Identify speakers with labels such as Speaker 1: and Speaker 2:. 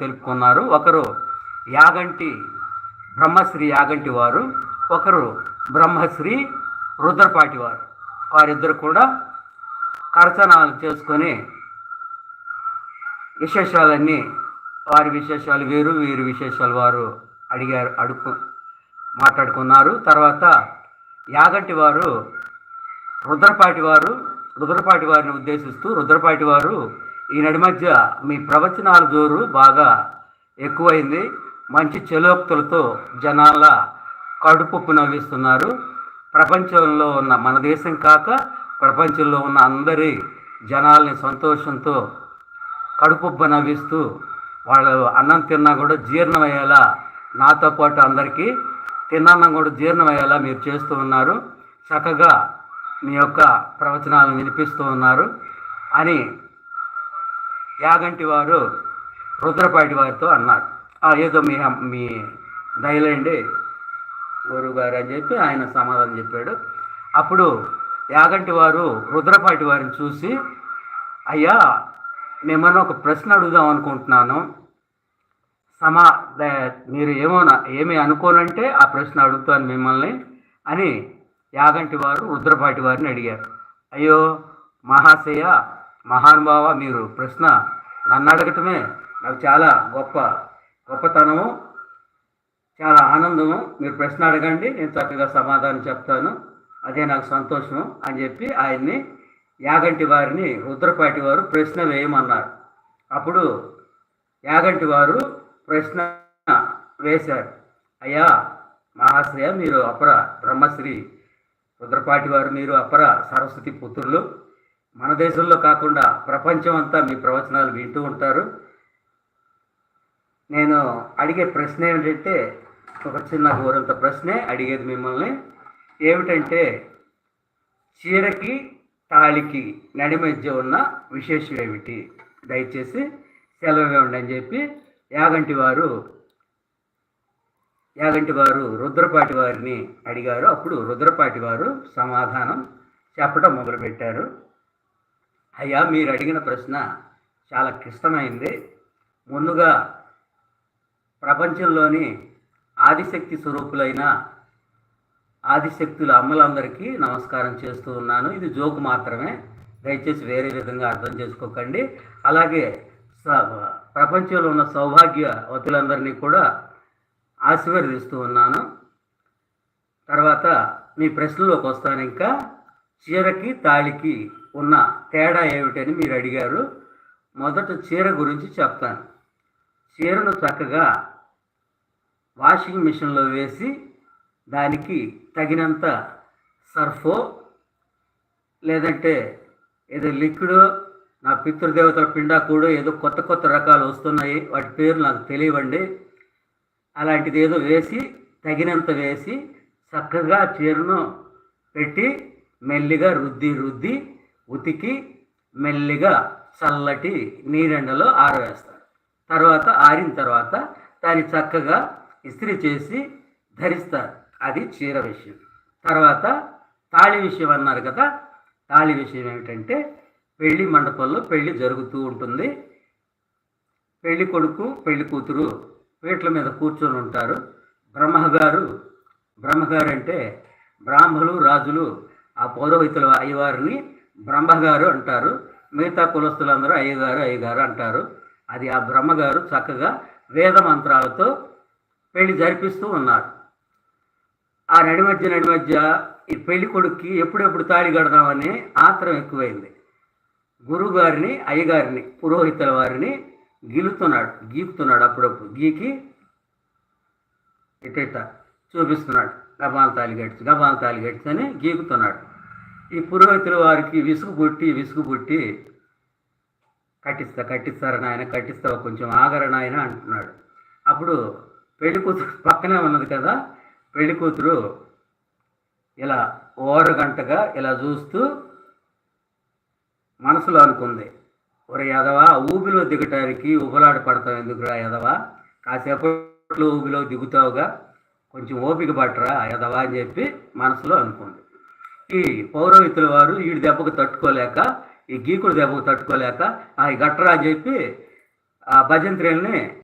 Speaker 1: తెలుపుకున్నారు. ఒకరు యాగంటి బ్రహ్మశ్రీ యాగంటి వారు, ఒకరు బ్రహ్మశ్రీ రుద్రపాటి వారు. వారిద్దరు కూడా కరచనాలు చేసుకొని విశేషాలన్నీ, వారి విశేషాలు వేరు, వీరి విశేషాలు వారు మాట్లాడుకున్నారు. తర్వాత యాగంటి వారు రుద్రపాటి వారిని ఉద్దేశిస్తూ, రుద్రపాటి వారు ఈ నడి మధ్య మీ ప్రవచనాల జోరు బాగా ఎక్కువైంది, మంచి చెలోక్తులతో జనాల కడుపుప్పు నవ్విస్తున్నారు. ప్రపంచంలో ఉన్న, మన దేశం కాక ప్రపంచంలో ఉన్న అందరి జనాల్ని సంతోషంతో కడుపుబ్బ నవ్విస్తూ, వాళ్ళు అన్నం తిన్నా కూడా జీర్ణమయ్యేలా, నాతో పాటు అందరికీ తిన్నన్నం కూడా జీర్ణమయ్యేలా మీరు చేస్తూ ఉన్నారు, చక్కగా మీ యొక్క ప్రవచనాలను వినిపిస్తూ ఉన్నారు అని యాగంటి వారు రుద్రపాటి వారితో అన్నారు. ఏదో మీ దయలేండి గురువు గారు అని చెప్పి ఆయన సమాధానం చెప్పాడు. అప్పుడు యాగంటి వారు రుద్రపాటి వారిని చూసి, అయ్యా మిమ్మల్ని ఒక ప్రశ్న అడుగుదాం అనుకుంటున్నాను, మీరు ఏమి అనుకోనంటే ఆ ప్రశ్న అడుగుతాను మిమ్మల్ని అని యాగంటి వారు రుద్రపాటి వారిని అడిగారు. అయ్యో మహాశయ, మహానుభావ, మీరు ప్రశ్న నన్ను అడగటమే నాకు చాలా గొప్పతనము, చాలా ఆనందము. మీరు ప్రశ్న అడగండి, నేను చక్కగా సమాధానం చెప్తాను, అదే నాకు సంతోషము అని చెప్పి ఆయన్ని, యాగంటి వారిని రుద్రపాటి వారు ప్రశ్న వేయమన్నారు. అప్పుడు యాగంటి వారు ప్రశ్న వేశారు. అయ్యా మహాశ్రయ, మీరు అపర బ్రహ్మశ్రీ రుద్రపాటి వారు, మీరు అపర సరస్వతి పుత్రులు, మన దేశంలో కాకుండా ప్రపంచం అంతా మీ ప్రవచనాలు వింటూ ఉంటారు. నేను అడిగే ప్రశ్న ఏమిటంటే, ఒక చిన్న గోరంత ప్రశ్నే అడిగేది మిమ్మల్ని. ఏమిటంటే, చీరకి తాళికి నడి మధ్య ఉన్న విశేషం ఏమిటి, దయచేసి సెలవు ఇవ్వండి అని చెప్పి యాగంటి వారు రుద్రపాటి వారిని అడిగారు. అప్పుడు రుద్రపాటి వారు సమాధానం చెప్పడం మొదలుపెట్టారు. అయ్యా మీరు అడిగిన ప్రశ్న చాలా క్లిష్టమైంది. ముందుగా ప్రపంచంలోని ఆదిశక్తి స్వరూపులైన ఆదిశక్తుల అమ్మలందరికీ నమస్కారం చేస్తూ ఉన్నాను. ఇది జోకు మాత్రమే, దయచేసి వేరే విధంగా అర్థం చేసుకోకండి. అలాగే ప్రపంచంలో ఉన్న సౌభాగ్యవతులందరినీ కూడా ఆశీర్వదిస్తూ ఉన్నాను. తర్వాత మీ ప్రశ్నలోకి వస్తాను. ఇంకా చీరకి తాళికి ఉన్న తేడా ఏమిటని మీరు అడిగారు. మొదట చీర గురించి చెప్తాను. చీరను చక్కగా వాషింగ్ మిషన్లో వేసి దానికి తగినంత సర్ఫో లేదంటే ఏదో లిక్విడో, నా పితృదేవతల పిండాకుడో ఏదో కొత్త రకాలు వస్తున్నాయి, వాటి పేరు నాకు తెలియవండి, అలాంటిది ఏదో వేసి తగినంత వేసి చక్కగా చీరను పెట్టి మెల్లిగా రుద్ది ఉతికి మెల్లిగా చల్లటి నీరెండలో ఆరవేస్తారు. తర్వాత ఆరిన తర్వాత దాన్ని చక్కగా ఇస్త్రీ చేసి ధరిస్తారు. అది చీర విషయం. తర్వాత తాళి విషయం అన్నారు కదా. తాళి విషయం ఏమిటంటే, పెళ్లి మండపంలో పెళ్లి జరుగుతూ ఉంటుంది. పెళ్లి కొడుకు పెళ్లి కూతురు పీటల మీద కూర్చొని ఉంటారు. బ్రహ్మగారు అంటే బ్రాహ్మలు రాజులు, ఆ పౌరోహితుల అయ్యవారిని బ్రహ్మగారు అంటారు. మిగతా కులస్తులందరూ అయ్యగారు అంటారు. అది ఆ బ్రహ్మగారు చక్కగా వేద మంత్రాలతో పెళ్లి జరిపిస్తూ ఉన్నారు. ఆ నడి మధ్య ఈ పెళ్లి కొడుక్కి ఎప్పుడెప్పుడు తాళి కడదామని ఆత్రం ఎక్కువైంది. గురువుగారిని అయ్యగారిని పురోహితుల వారిని గీకుతున్నాడు. అప్పుడప్పుడు గీకి ఇట చూపిస్తున్నాడు, గబాల తాళి గడిచి అని గీకుతున్నాడు. ఈ పురోహితుల వారికి విసుగు పుట్టి కట్టిస్తారు నాయన, కట్టిస్తావా, కొంచెం ఆగర నాయన అంటున్నాడు. అప్పుడు పెళ్లి కూతురు పక్కనే ఉన్నది కదా, పెళ్లి కూతురు ఇలా ఓరగంటగా ఇలా చూస్తూ మనసులో అనుకుంది, ఒరే యదవా, ఊబిలో దిగటానికి ఉబలాట పడతావు ఎందుకురా యదవా, కాసేపట్లో ఊబిలో దిగుతావుగా, కొంచెం ఓపిక పట్టరా యదవా అని చెప్పి మనసులో అనుకుంది. ఈ పౌరోహితుల వారు ఈ దెబ్బకు తట్టుకోలేక, ఈ గీకుడు దెబ్బకు తట్టుకోలేక, ఈ గట్టరా అని చెప్పి భజంత్రీల్ని